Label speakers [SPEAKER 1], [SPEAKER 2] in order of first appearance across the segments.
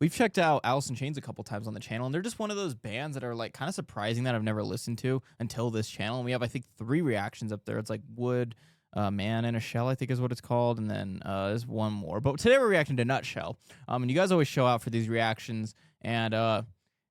[SPEAKER 1] we've checked out Alice in Chains a couple times on the channel, and they're just one of those bands that are like kind of surprising that I've never listened to until this channel. And we have, I think, 3 reactions up there. It's like Wood, Man in a Shell, I think is what it's called, and then there's one more. But today we're reacting to Nutshell. And you guys always show out for these reactions, and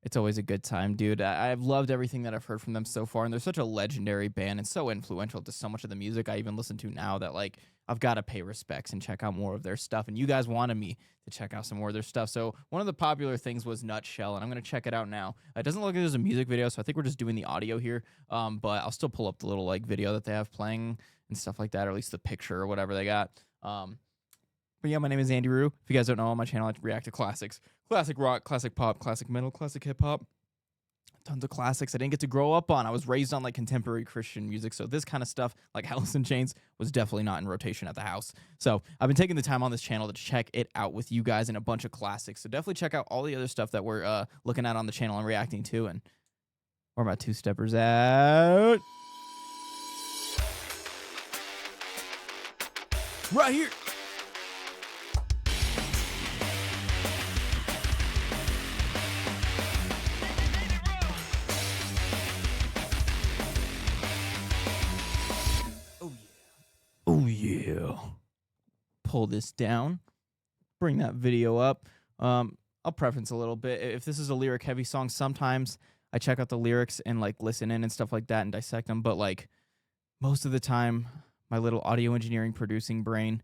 [SPEAKER 1] it's always a good time, dude. I've loved everything that I've heard from them so far, and they're such a legendary band and so influential to so much of the music I even listen to now that, like, I've got to pay respects and check out more of their stuff. And you guys wanted me to check out some more of their stuff. So one of the popular things was Nutshell, and I'm going to check it out now. It doesn't look like there's a music video, so I think we're just doing the audio here. But I'll still pull up the little, like, video that they have playing and stuff like that, or at least the picture or whatever they got. But yeah, my name is itsandiroo. If you guys don't know, on my channel, I react to classics. Classic rock, classic pop, classic metal, classic hip-hop. Tons of classics I didn't get to grow up on. I was raised on, like, contemporary Christian music, so this kind of stuff, like Alice in Chains, was definitely not in rotation at the house. So I've been taking the time on this channel to check it out with you guys and a bunch of classics. So definitely check out all the other stuff that we're looking at on the channel and reacting to. And where are my two-steppers at? Right here. Oh yeah. Pull this down. Bring that video up. I'll preference a little bit. If this is a lyric heavy song, sometimes I check out the lyrics and like listen in and stuff like that and dissect them. But like most of the time, my little audio engineering producing brain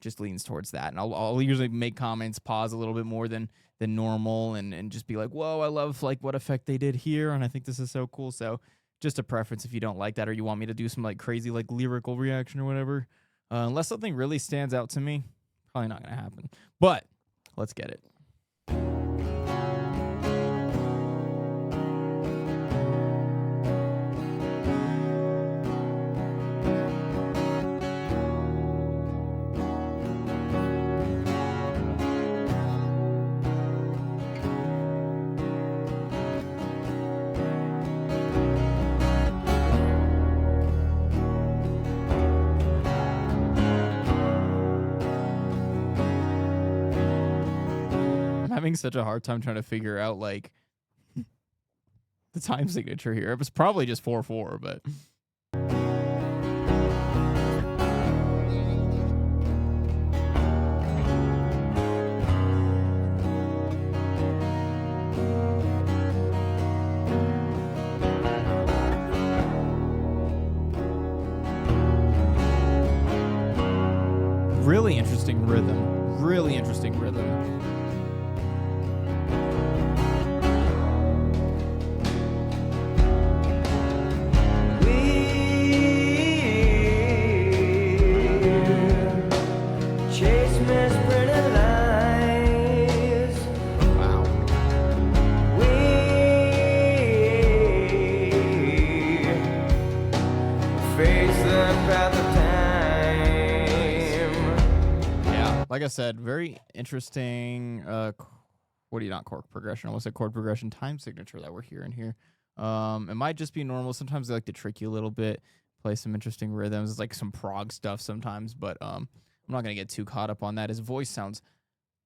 [SPEAKER 1] just leans towards that. And I'll usually make comments, pause a little bit more than normal, and just be like, whoa, I love like what effect they did here, and I think this is so cool. So just a preference if you don't like that, or you want me to do some like crazy like lyrical reaction or whatever. Unless something really stands out to me, probably not gonna happen. But let's get it. Having such a hard time trying to figure out like the time signature here. It was probably just 4/4, but really interesting rhythm. Really interesting rhythm. Like I said, very interesting. What do you not chord progression? I almost said chord progression, time signature that we're hearing here. It might just be normal. Sometimes they like to trick you a little bit, play some interesting rhythms. It's like some prog stuff sometimes, but I'm not gonna get too caught up on that. His voice sounds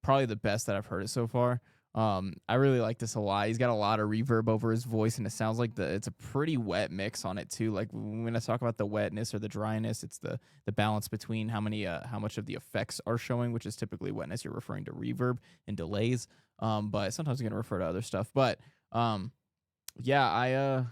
[SPEAKER 1] probably the best that I've heard it so far. I really like this a lot. He's got a lot of reverb over his voice, and it sounds like it's a pretty wet mix on it too. Like when I talk about the wetness or the dryness, it's the balance between how much of the effects are showing, which is typically wetness. You're referring to reverb and delays, but sometimes you're gonna refer to other stuff. But yeah,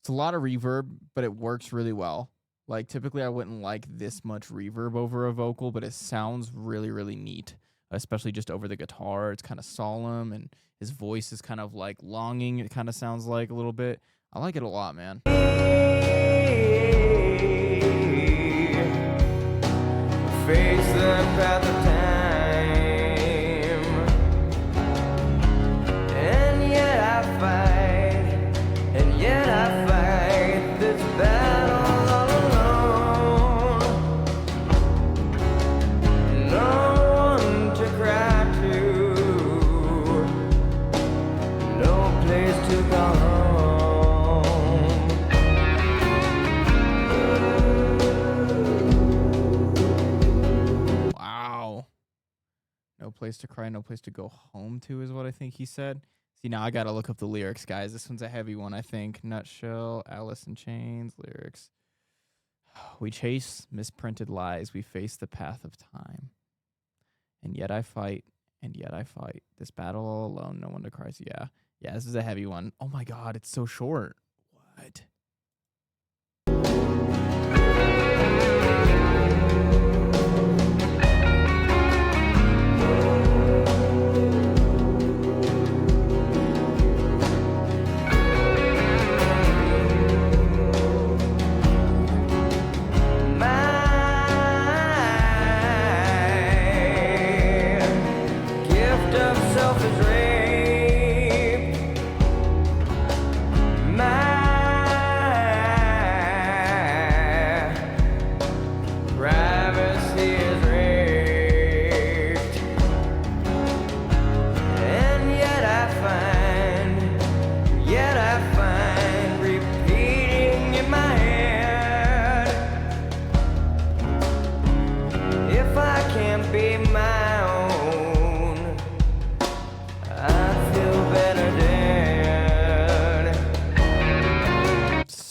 [SPEAKER 1] it's a lot of reverb, but it works really well. Like typically I wouldn't like this much reverb over a vocal, but it sounds really, really neat. Especially just over the guitar. It's kind of solemn, and his voice is kind of like longing. It kind of sounds like a little bit. I like it a lot, man. Face the path of time, and yet I fight, and yet I fight this battle. cry, no place to go home to is what I think he said. See, now I gotta look up the lyrics, guys. This one's a heavy one, I think. Nutshell, Alice in Chains, lyrics. We chase misprinted lies. We face the path of time. And yet I fight, and yet I fight. This battle all alone, no one to cry. So yeah. Yeah, this is a heavy one. Oh my God, it's so short. What?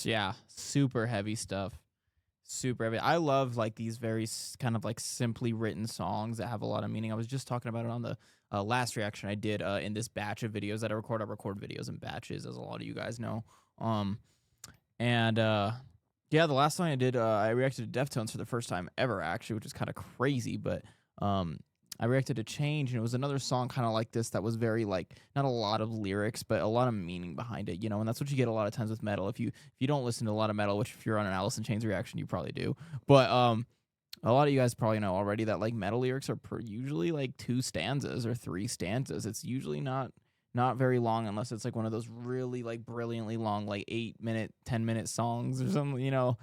[SPEAKER 1] Yeah, super heavy stuff. Super heavy. I love like these very kind of like simply written songs that have a lot of meaning. I was just talking about it on the last reaction I did in this batch of videos that I record. I record videos in batches, as a lot of you guys know. And yeah, the last song I did, I reacted to Deftones for the first time ever, actually, which is kind of crazy. But I reacted to Change, and it was another song kind of like this that was very like not a lot of lyrics, but a lot of meaning behind it, you know. And that's what you get a lot of times with metal. If you don't listen to a lot of metal, which if you're on an Alice in Chains reaction, you probably do. But a lot of you guys probably know already that like metal lyrics are usually like 2 stanzas or 3 stanzas. It's usually not very long unless it's like one of those really like brilliantly long like 8-minute, 10-minute songs or something, you know.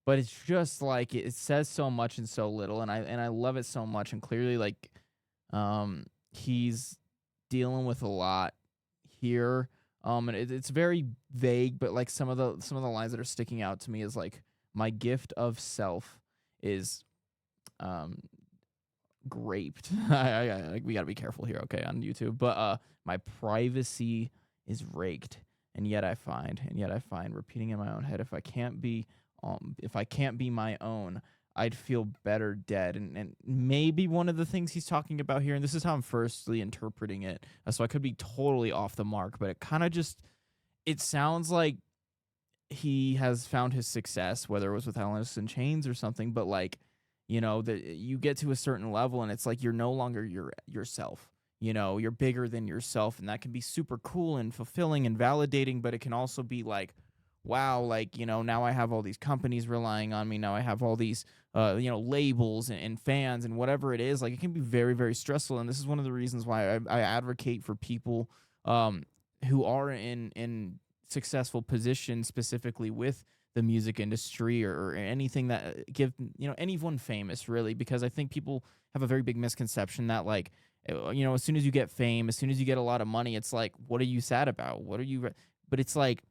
[SPEAKER 1] But it's just like it says so much and so little, and I love it so much. And clearly, like, he's dealing with a lot here. And it's very vague, but like some of the lines that are sticking out to me is like, my gift of self is graped. We gotta be careful here, okay, on YouTube. But my privacy is raked, and yet I find repeating in my own head, if I can't be my own, I'd feel better dead. And maybe one of the things he's talking about here, and this is how I'm firstly interpreting it, so I could be totally off the mark, but it kind of just, it sounds like he has found his success, whether it was with Alice in Chains or something, but like, you know, that you get to a certain level and it's like you're no longer yourself. You know, you're bigger than yourself, and that can be super cool and fulfilling and validating, but it can also be like, wow, like, you know, now I have all these companies relying on me. Now I have all these, you know, labels and fans and whatever it is. Like, it can be very, very stressful. And this is one of the reasons why I advocate for people who are in successful positions, specifically with the music industry or anything that give, you know, anyone famous, really, because I think people have a very big misconception that, like, you know, as soon as you get fame, as soon as you get a lot of money, it's like, what are you sad about? What are you? But it's like,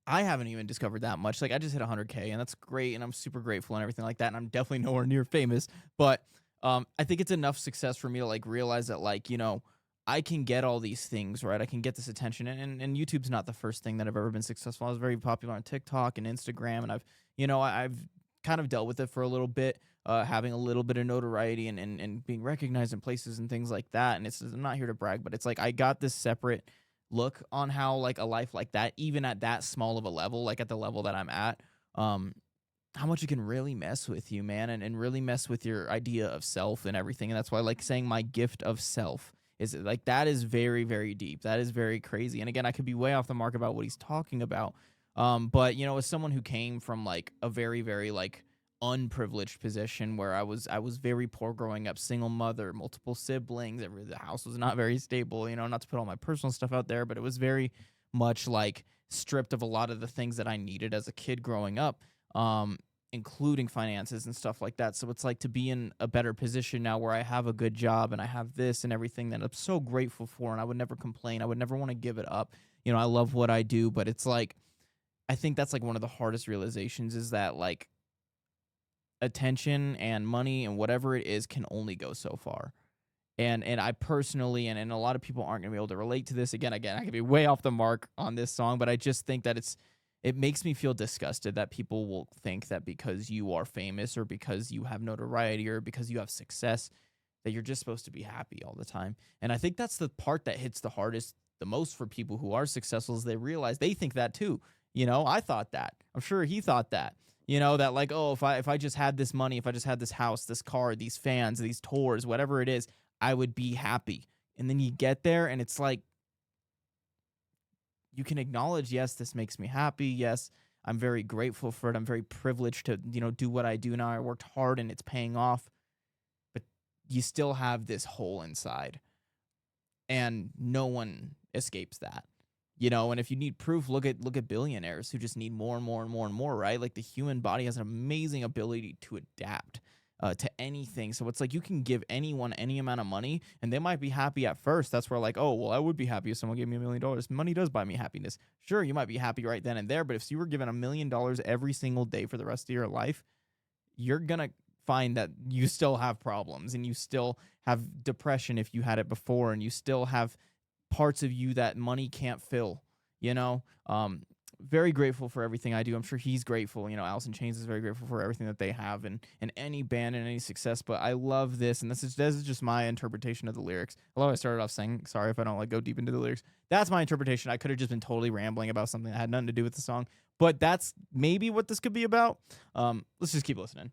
[SPEAKER 1] I haven't even discovered that much. Like, I just hit 100K, and that's great, and I'm super grateful and everything like that, and I'm definitely nowhere near famous. But I think it's enough success for me to like realize that, like, you know, I can get all these things, right? I can get this attention, and YouTube's not the first thing that I've ever been successful. I was very popular on TikTok and Instagram, and I've kind of dealt with it for a little bit, having a little bit of notoriety and being recognized in places and things like that. And I'm not here to brag, but it's like I got this separate look on how like a life like that, even at that small of a level, like at the level that I'm at, how much it can really mess with you, man, and really mess with your idea of self and everything. And that's why, like, saying my gift of self is like, that is very, very deep. That is very crazy. And again, I could be way off the mark about what he's talking about. But you know, as someone who came from like a very, very like unprivileged position where I was very poor growing up, single mother, multiple siblings, the house was not very stable, you know, not to put all my personal stuff out there, but it was very much like stripped of a lot of the things that I needed as a kid growing up, including finances and stuff like that. So it's like to be in a better position now where I have a good job and I have this and everything that I'm so grateful for, and I would never complain. I would never want to give it up. You know, I love what I do, but it's like, I think that's like one of the hardest realizations, is that like attention and money and whatever it is can only go so far. And I personally, and a lot of people aren't gonna be able to relate to this. Again, I could be way off the mark on this song, but I just think that it makes me feel disgusted that people will think that because you are famous or because you have notoriety or because you have success, that you're just supposed to be happy all the time. And I think that's the part that hits the hardest the most for people who are successful is they realize they think that too. I thought that. I'm sure he thought that. That like, oh, if I just had this money, if I just had this house, this car, these fans, these tours, whatever it is, I would be happy. And then you get there and it's like you can acknowledge, yes, this makes me happy. Yes, I'm very grateful for it. I'm very privileged to, do what I do now. I worked hard and it's paying off. But you still have this hole inside. And no one escapes that. And if you need proof, look at billionaires who just need more and more and more and more, right? Like the human body has an amazing ability to adapt to anything. So it's like you can give anyone any amount of money and they might be happy at first. That's where like, oh, well, I would be happy if someone gave me $1 million. Money does buy me happiness. Sure, you might be happy right then and there, but if you were given $1 million every single day for the rest of your life, you're going to find that you still have problems and you still have depression if you had it before, and you still have parts of you that money can't fill, very grateful for everything I do. I'm sure he's grateful. Alice in Chains is very grateful for everything that they have and any band and any success. But I love this, and this is just my interpretation of the lyrics. I love I started off saying, sorry if I don't like go deep into the lyrics. That's my interpretation. I could have just been totally rambling about something that had nothing to do with the song, but that's maybe what this could be about. Let's just keep listening.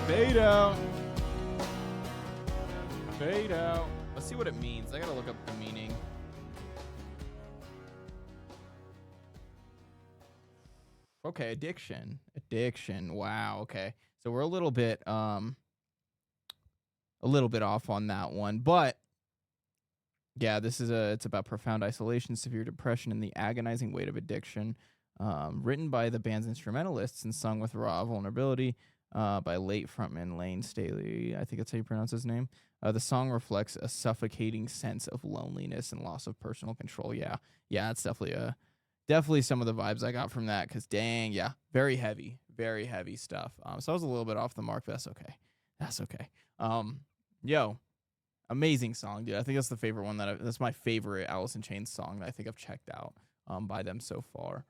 [SPEAKER 1] Fade out. Fade out. Let's see what it means. I gotta look up the meaning. Okay, addiction. Addiction. Wow. Okay. So we're a little bit off on that one. But yeah, it's about profound isolation, severe depression, and the agonizing weight of addiction. Written by the band's instrumentalists and sung with raw vulnerability. By late frontman Lane Staley. I think that's how you pronounce his name. The song reflects a suffocating sense of loneliness and loss of personal control. Yeah, it's definitely some of the vibes I got from that. Cause dang, yeah, very heavy stuff. So I was a little bit off the mark, but that's okay. Yo, amazing song, dude. I think that's the favorite one that's my favorite Alice in Chains song that I think I've checked out by them so far.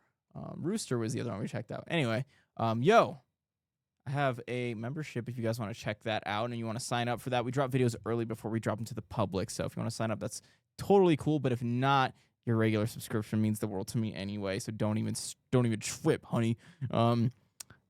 [SPEAKER 1] Rooster was the other one we checked out. Anyway, yo. I have a membership if you guys want to check that out and you want to sign up for that. We drop videos early before we drop them to the public. So if you want to sign up, that's totally cool. But if not, your regular subscription means the world to me anyway. So don't even trip, honey. And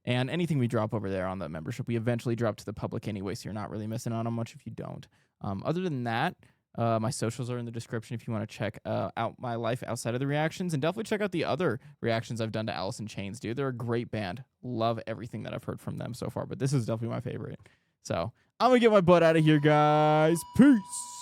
[SPEAKER 1] anything we drop over there on the membership, we eventually drop to the public anyway. So you're not really missing out on much if you don't. Other than that, my socials are in the description if you want to check out my life outside of the reactions, and definitely check out the other reactions I've done to Alice in Chains, dude. They're a great band. Love everything that I've heard from them so far, but this is definitely my favorite. So I'm going to get my butt out of here, guys. Peace.